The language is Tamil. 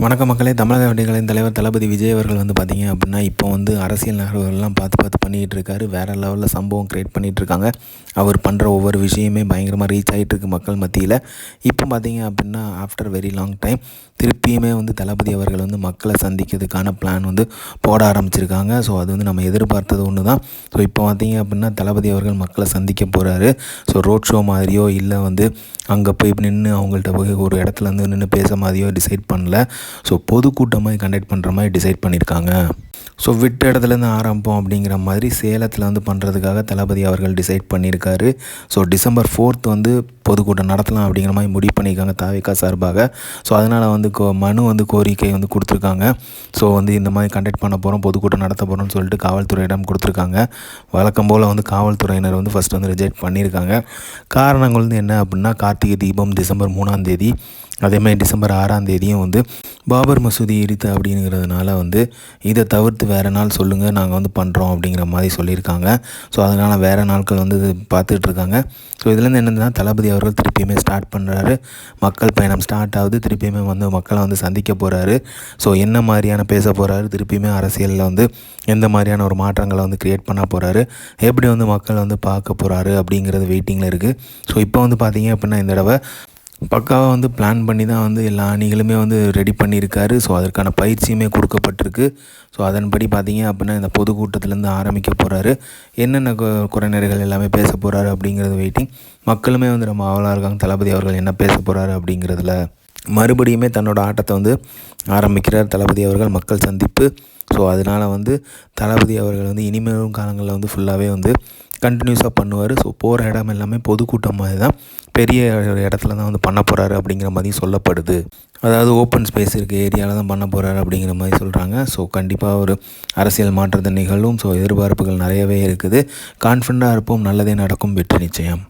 வணக்க மக்களே. தமிழக வெற்றிகளின் தலைவர் தளபதி விஜய் அவர்கள் பார்த்தீங்க அப்படின்னா, இப்போ அரசியல் நகர்வுகள்லாம் பார்த்து பண்ணிகிட்டு இருக்காரு. வேறு லெவலில் சம்பவம் க்ரியேட் பண்ணிகிட்டு இருக்காங்க. அவர் பண்ணுற ஒவ்வொரு விஷயமே பயங்கரமாக ரீச் ஆகிட்டு இருக்கு மக்கள் மத்தியில். இப்போ பார்த்தீங்க அப்படின்னா, ஆஃப்டர் வெரி லாங் டைம் திருப்பியுமே தளபதி அவர்கள் மக்களை சந்திக்கிறதுக்கான பிளான் போட ஆரம்பிச்சிருக்காங்க. ஸோ அது நம்ம எதிர்பார்த்தது ஒன்று தான். ஸோ இப்போ பார்த்தீங்க அப்படின்னா, தளபதி அவர்கள் மக்களை சந்திக்க போகிறாரு. ஸோ ரோட் ஷோ மாதிரியோ இல்லை அங்கே போய் நின்று அவங்கள்ட்ட போய் ஒரு இடத்துல நின்று பேச மாதிரியோ டிசைட் பண்ணல. ஸோ பொதுக்கூட்டமாக கண்டக்ட் பண்ணுற மாதிரி டிசைட் பண்ணியிருக்காங்க. ஸோ விட்ட இடத்துலேருந்து ஆரம்பம் அப்படிங்கிற மாதிரி சேலத்தில் பண்ணுறதுக்காக தளபதி அவர்கள் டிசைட் பண்ணியிருக்காரு. ஸோ டிசம்பர் 4 பொதுக்கூட்டம் நடத்தலாம் அப்படிங்கிற மாதிரி முடிவு பண்ணியிருக்காங்க தாவேகா சார்பாக. ஸோ அதனால் மனு கோரிக்கை கொடுத்துருக்காங்க. ஸோ இந்த மாதிரி கண்டக்ட் பண்ண போகிறோம், பொதுக்கூட்டம் நடத்த போகிறோம்னு சொல்லிட்டு காவல்துறையிடம் கொடுத்துருக்காங்க. வழக்கம் போல் காவல்துறையினர் ஃபஸ்ட் ரிஜெக்ட் பண்ணியிருக்காங்க. காரணங்கள் என்ன அப்படின்னா, கார்த்திகை தீபம் டிசம்பர் 3 அதேமாதிரி டிசம்பர் 6 பாபர் மசூதி இடித்து அப்படிங்கிறதுனால இதை தவிர்த்து வேறு நாள் சொல்லுங்கள், நாங்கள் பண்ணுறோம் அப்படிங்கிற மாதிரி சொல்லியிருக்காங்க. ஸோ அதனால் வேறு நாட்கள் பார்த்துட்ருக்காங்க. ஸோ இதுலேருந்து என்னென்னா, தளபதி அவர்கள் திருப்பியுமே ஸ்டார்ட் பண்ணுறாரு. மக்கள் பயணம் ஸ்டார்ட் ஆகுது. திருப்பியுமே மக்களை சந்திக்க போகிறாரு. ஸோ என்ன மாதிரியான பேச போகிறாரு, திருப்பியுமே அரசியலில் எந்த மாதிரியான ஒரு மாற்றங்களை க்ரியேட் பண்ண போகிறாரு, எப்படி மக்கள் பார்க்க போகிறாரு அப்படிங்கிறது வெயிட்டிங்கில் இருக்குது. ஸோ இப்போ பார்த்தீங்க அப்படின்னா, இந்த தடவை பக்காவாக பிளான் பண்ணி தான் எல்லா அணிகளுமே ரெடி பண்ணியிருக்காரு. ஸோ அதற்கான பயிற்சியுமே கொடுக்கப்பட்டிருக்கு. ஸோ அதன்படி பார்த்தீங்க அப்படின்னா, இந்த பொதுக்கூட்டத்திலேருந்து ஆரம்பிக்க போகிறாரு. என்னென்ன குறைநிறைகள் எல்லாமே பேச போகிறாரு அப்படிங்கிறது வெயிட்டிங். மக்களுமே ரொம்ப ஆவலாக இருக்காங்க, தளபதி அவர்கள் என்ன பேச போகிறாரு அப்படிங்கிறதுல. மறுபடியுமே தன்னோட ஆட்டத்தை ஆரம்பிக்கிறார் தளபதி அவர்கள், மக்கள் சந்திப்பு. ஸோ அதனால் தளபதி அவர்கள் இனிமேலும் காலங்களில் ஃபுல்லாகவே கண்டினியூஸாக பண்ணுவார். ஸோ போகிற இடம் எல்லாமே பொதுக்கூட்டம் மாதிரி தான், பெரிய இடத்துல தான் பண்ண போகிறாரு அப்படிங்கிற மாதிரி சொல்லப்படுது. அதாவது ஓப்பன் ஸ்பேஸ் இருக்க ஏரியாவில் தான் பண்ண போகிறாரு அப்படிங்கிற மாதிரி சொல்கிறாங்க. ஸோ கண்டிப்பாக ஒரு அரசியல் மாற்றத்தை நிகழும். ஸோ எதிர்பார்ப்புகள் நிறையவே இருக்குது. கான்ஃபிடண்ட்டாக இருப்போம், நல்லதே நடக்கும், வெற்றி நிச்சயம்.